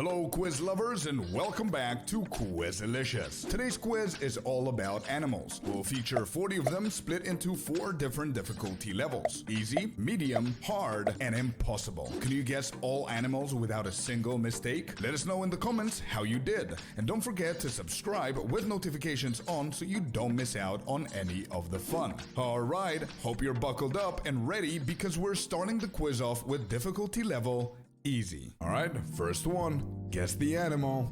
Hello quiz lovers and welcome back to Quizzylicious. Today's quiz is all about animals. We'll feature 40 of them split into 4 different difficulty levels: easy, medium, hard, and impossible. Can you guess all animals without a single mistake? Let us know in the comments how you did. And don't forget to subscribe with notifications on so you don't miss out on any of the fun. Alright, hope you're buckled up and ready because we're starting the quiz off with difficulty level easy. Alright, first one. Guess the animal.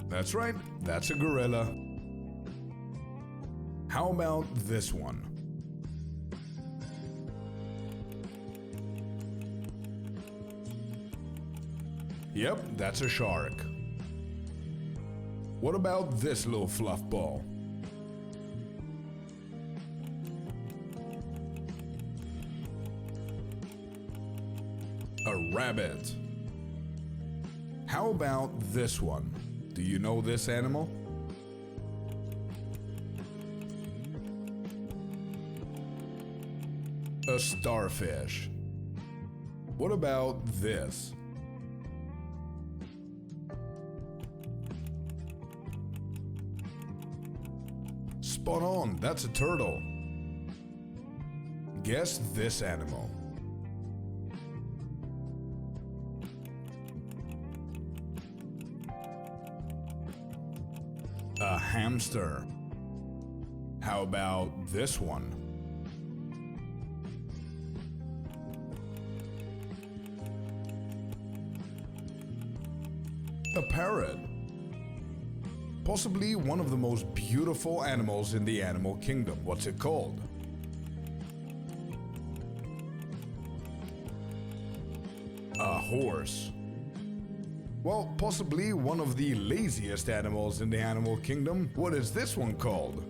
That's right, that's a gorilla. How about this one? Yep, that's a shark. What about this little fluff ball? A rabbit. How about this one? Do you know this animal? A starfish. What about this? Spot on, that's a turtle. Guess this animal. A hamster. How about this one? A parrot. Possibly one of the most beautiful animals in the animal kingdom. What's it called? A horse. Well, possibly one of the laziest animals in the animal kingdom. What is this one called?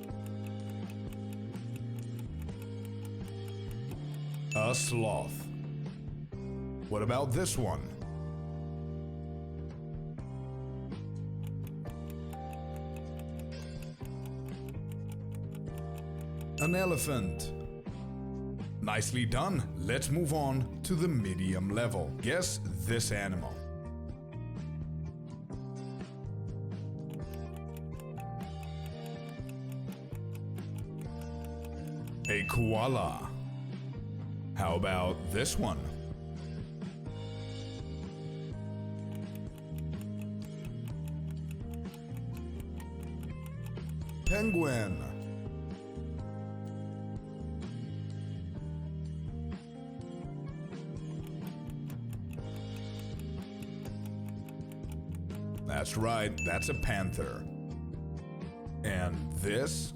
A sloth. What about this one? An elephant. Nicely done. Let's move on to the medium level. Guess this animal. A koala. How about this one? Penguin. That's right, that's a panther. And this?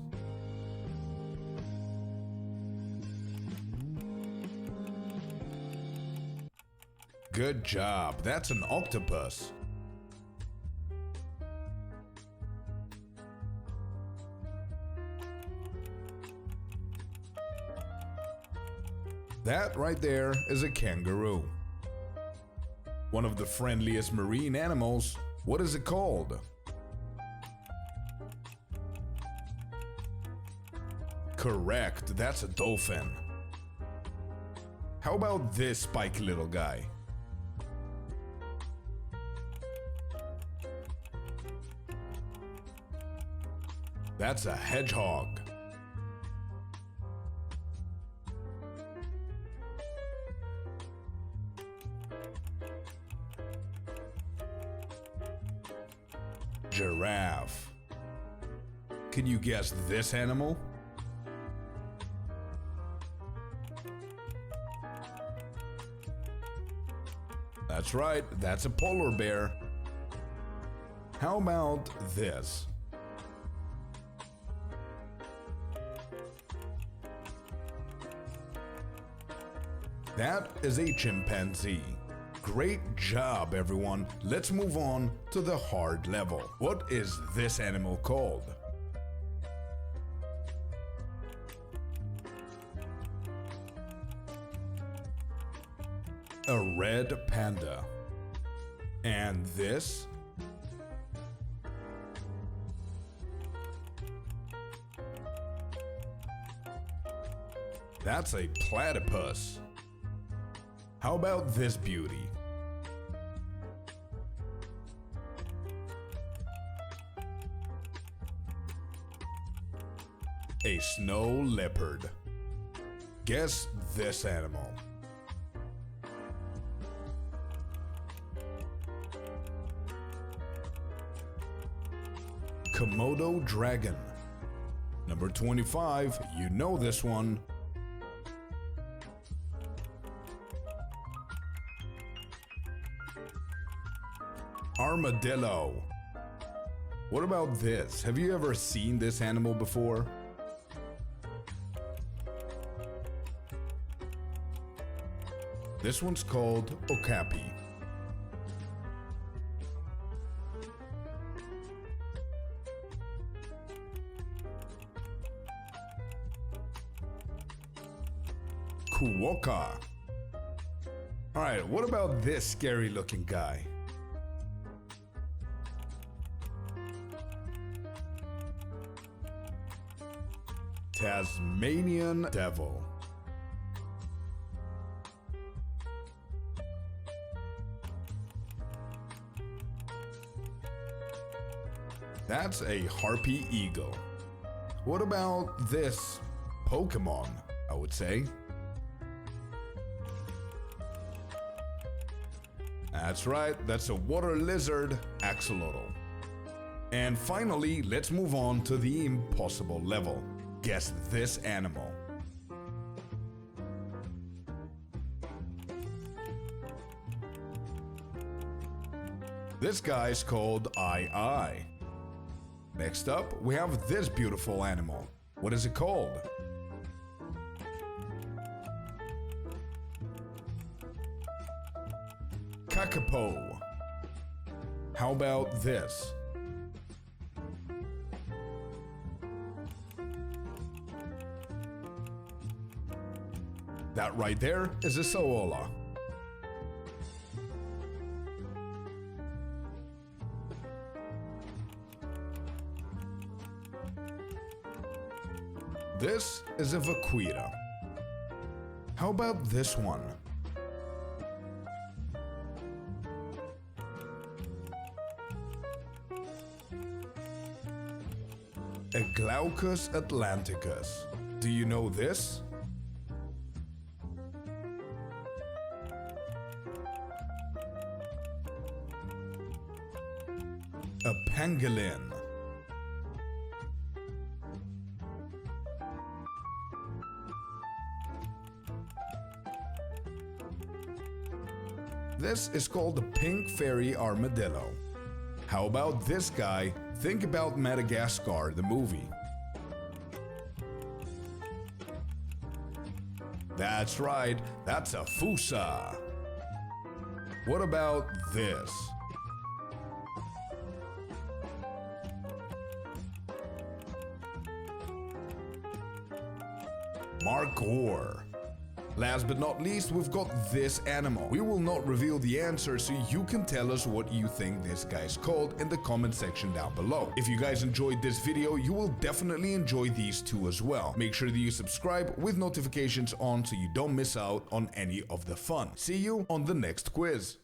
Good job, that's an octopus. That right there is a kangaroo. One of the friendliest marine animals. What is it called? Correct, that's a dolphin. How about this spiky little guy? That's a hedgehog. Giraffe. Can you guess this animal? That's right, that's a polar bear. How about this? That is a chimpanzee. Great job, everyone. Let's move on to the hard level. What is this animal called? A red panda. And this? That's a platypus. How about this beauty? A snow leopard. Guess this animal. Komodo dragon. Number 25, you know this one. Armadillo. What about this? Have you ever seen this animal before? This one's called okapi. Kuoka. Alright, what about this scary looking guy? Tasmanian devil. That's a harpy eagle. What about this Pokemon, I would say? That's right, that's a water lizard, axolotl. And finally, let's move on to the impossible level. Guess this animal. This guy's called Ai. Next up, we have this beautiful animal. What is it called? Kakapo. How about this? That right there is a saola. This is a vaquita. How about this one? A Glaucus atlanticus. Do you know this? A pangolin. This is called the pink fairy armadillo. How about this guy? Think about Madagascar, the movie. That's right, that's a fossa. What about this? Markhor. Last but not least, we've got this animal. We will not reveal the answer, so you can tell us what you think this guy's called in the comment section down below. If you guys enjoyed this video, you will definitely enjoy these two as well. Make sure that you subscribe with notifications on so you don't miss out on any of the fun. See you on the next quiz.